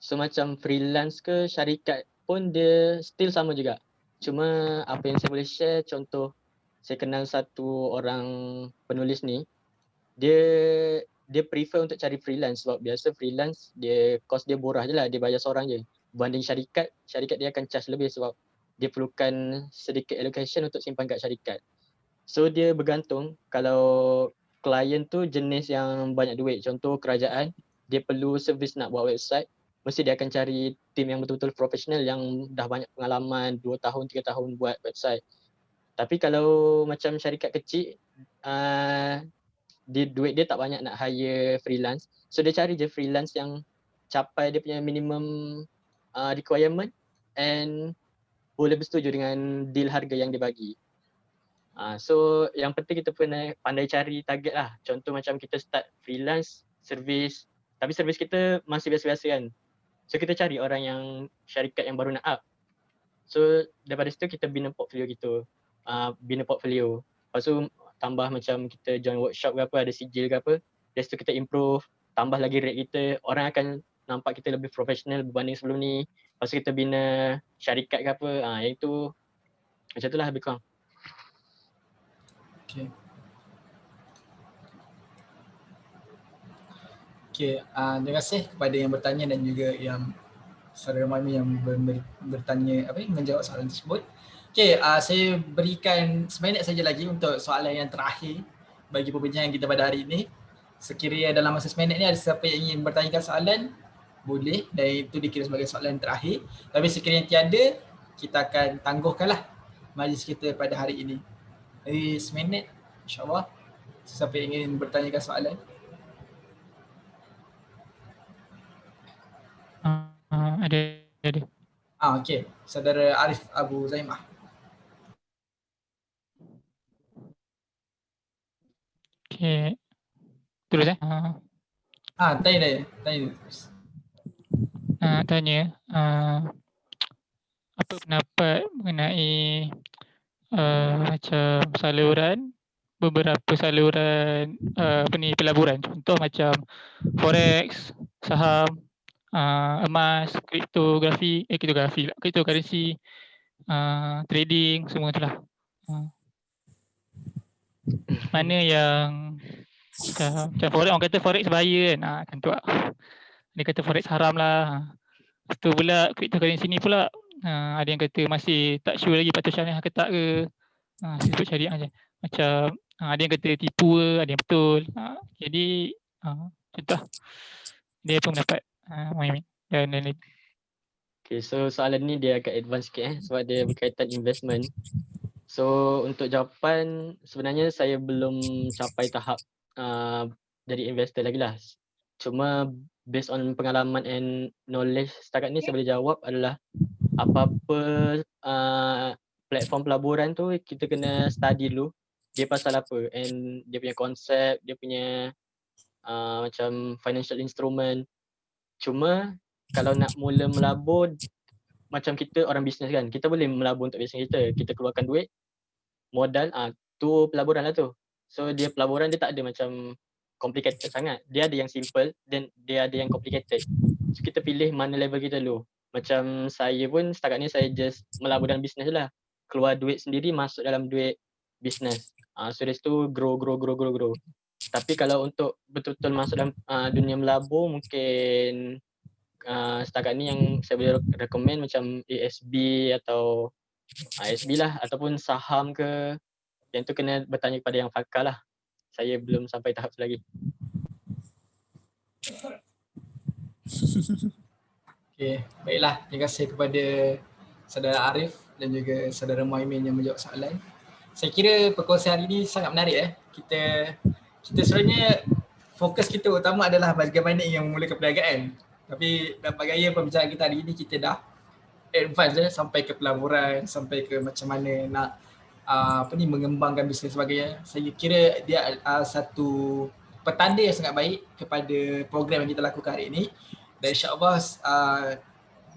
So macam freelance ke syarikat pun dia still sama juga. Cuma apa yang saya boleh share, contoh saya kenal satu orang penulis ni, dia prefer untuk cari freelance sebab biasa freelance dia cost dia murah je lah, dia bayar seorang je. Berbanding syarikat dia akan charge lebih sebab dia perlukan sedikit allocation untuk simpan kat syarikat. So dia bergantung kalau klien tu jenis yang banyak duit, contoh kerajaan, dia perlu servis nak buat website, mesti dia akan cari tim yang betul-betul profesional yang dah banyak pengalaman 2 tahun, 3 tahun buat website. Tapi kalau macam syarikat kecil, duit dia tak banyak nak hire freelance. So dia cari je freelance yang capai dia punya minimum requirement and boleh bersetuju dengan deal harga yang dia bagi. So yang penting kita pandai cari target lah. Contoh macam kita start freelance, servis, tapi servis kita masih biasa-biasa kan. So kita cari orang yang syarikat yang baru nak up. So daripada situ kita bina portfolio kita. Lepas tu tambah macam kita join workshop ke apa, ada sijil ke apa. Dari situ kita improve, tambah lagi rate kita. Orang akan nampak kita lebih profesional berbanding sebelum ni. Lepas tu kita bina syarikat ke apa. Yang itu macam itulah lebih kurang. Okay. Terima kasih kepada yang bertanya dan juga yang saudara Mami yang bertanya menjawab soalan tersebut. Saya berikan seminit saja lagi untuk soalan yang terakhir bagi perbincangan kita pada hari ini. Sekiranya dalam masa seminit ni ada siapa yang ingin bertanyakan soalan, boleh, dan itu dikira sebagai soalan terakhir. Tapi sekiranya tiada, kita akan tangguhkanlah majlis kita pada hari ini. Jadi seminit, insyaAllah. Siapa yang ingin bertanyakan soalan? Ada. Okey. Saudara Arif Abu Zaimah. Okey. Terus Tanya. Tanya apa pendapat mengenai macam beberapa saluran pelaburan, contoh macam forex, saham, emas, cryptocurrency, trading, semua itulah. Mana yang macam forex, orang kata forex bahaya kan, tu lah. Dia kata forex haram lah. Lepas tu pula cryptocurrency ni pula ada yang kata masih tak sure lagi patut syariah ke tak ke. Sebut syariah je. Macam ada yang kata tipu ke, ada yang betul. Jadi contoh dia pun dapat Muhammad dan lain-lain. Okay, so soalan ni dia agak advance sikit sebab dia berkaitan investment. So untuk jawapan, sebenarnya saya belum capai tahap jadi investor lagi lah. Cuma based on pengalaman and knowledge setakat ni saya boleh jawab adalah apa-apa platform pelaburan tu kita kena study dulu dia pasal apa and dia punya konsep, dia punya macam financial instrument. Cuma kalau nak mula melabur, macam kita orang bisnes kan, kita boleh melabur untuk bisnes kita. Kita keluarkan duit, modal, tu pelaburan lah tu. So dia pelaburan dia tak ada macam complicated sangat. Dia ada yang simple dan dia ada yang complicated. So kita pilih mana level kita dulu. Macam saya pun setakat ni saya just melabur dalam bisnes lah. Keluar duit sendiri, masuk dalam duit bisnes. So dari situ grow. Tapi kalau untuk betul-betul masuk dalam dunia melabur, mungkin setakat ni yang saya boleh recommend macam ASB atau ASB lah, ataupun saham ke. Yang tu kena bertanya kepada yang pakar lah. Saya belum sampai tahap tu lagi. Okay, baiklah. Terima kasih kepada saudara Arif dan juga saudara Muhaimin yang menjawab soalan. Saya kira perkongsian hari ini sangat menarik. Kita sebenarnya fokus kita utama adalah bagaimana yang memulakan perniagaan. Tapi dapat gaya pembicaraan kita hari ini, kita dah advance sampai ke pelaburan, sampai ke macam mana nak mengembangkan bisnes sebagainya. Saya kira dia satu petanda yang sangat baik kepada program yang kita lakukan hari ini. Dan insyaAllah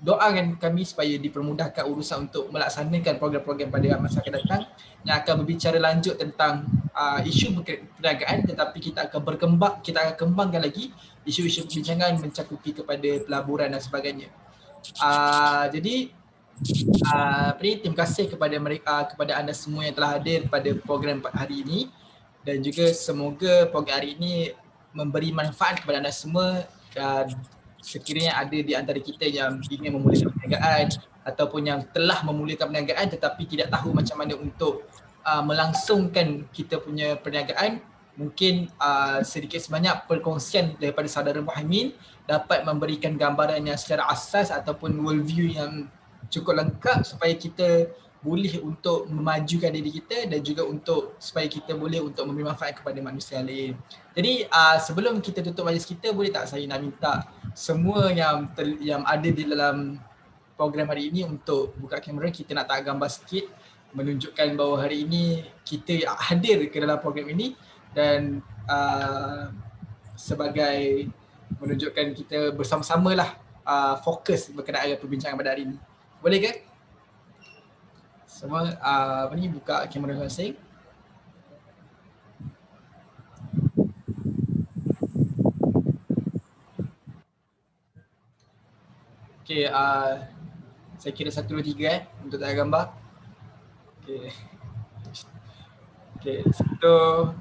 doakan kami supaya dipermudahkan urusan untuk melaksanakan program-program pada masa akan datang yang akan berbicara lanjut tentang isu perniagaan, tetapi kita akan kembangkan lagi isu-isu perbincangan mencakupi kepada pelaburan dan sebagainya. Jadi terima kasih kepada mereka, kepada anda semua yang telah hadir pada program hari ini, dan juga semoga program hari ini memberi manfaat kepada anda semua. Dan sekiranya ada di antara kita yang ingin memulakan perniagaan ataupun yang telah memulakan perniagaan tetapi tidak tahu macam mana untuk melangsungkan kita punya perniagaan, mungkin sedikit sebanyak perkongsian daripada saudara Muhaimin dapat memberikan gambaran yang secara asas ataupun worldview yang cukup lengkap supaya kita boleh untuk memajukan diri kita dan juga untuk supaya kita boleh untuk memberi manfaat kepada manusia lain. Jadi sebelum kita tutup majlis kita, boleh tak saya nak minta semua yang ada di dalam program hari ini untuk buka kamera, kita nak tak gambar sikit menunjukkan bahawa hari ini kita hadir ke dalam program ini dan sebagai menunjukkan kita bersama-samalah fokus berkenaan dengan perbincangan pada hari ini. Boleh ke? Semua buka kamera masing. Okay, saya kira 1, 2, 3 untuk tak gambar. Okay. Okay, 1, 2,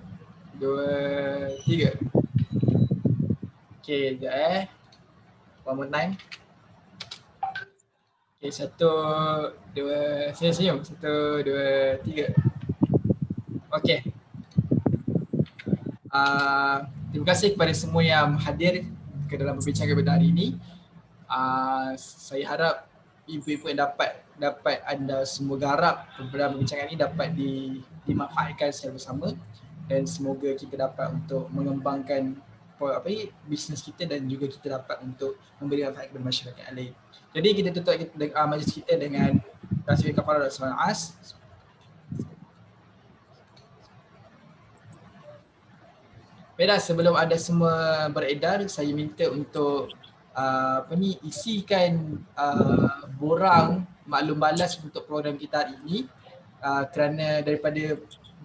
3. Okay, sekejap one more time. Okay, 1, 2, senyum. 1, 2, 3. Okay. Terima kasih kepada semua yang hadir ke dalam perbincangan pada hari ini. Saya harap ibu-ibu yang dapat anda semua garap dalam perbincangan ini dapat dimanfaatkan secara bersama, dan semoga kita dapat untuk mengembangkan bisnes kita dan juga kita dapat untuk memberi manfaat kepada masyarakat yang lain. Jadi kita tutup majlis kita dengan tasbih kafarah dan salat as. Baiklah, sebelum ada semua beredar, saya minta untuk isikan borang maklum balas untuk program kita hari ini, kerana daripada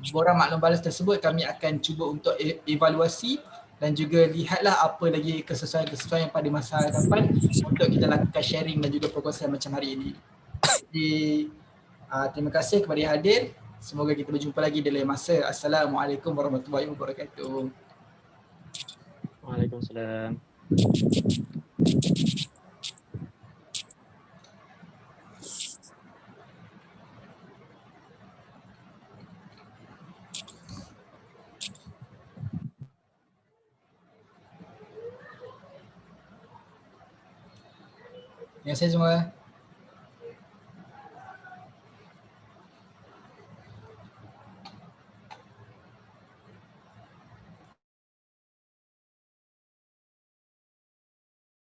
borang maklum balas tersebut kami akan cuba untuk evaluasi dan juga lihatlah apa lagi kesesuaian pada masa depan untuk kita lakukan sharing dan juga perkongsian macam hari ini. Jadi terima kasih kepada yang hadir. Semoga kita berjumpa lagi di lain masa. Assalamualaikum warahmatullahi wabarakatuh. Waalaikumsalam. Terima kasih semua.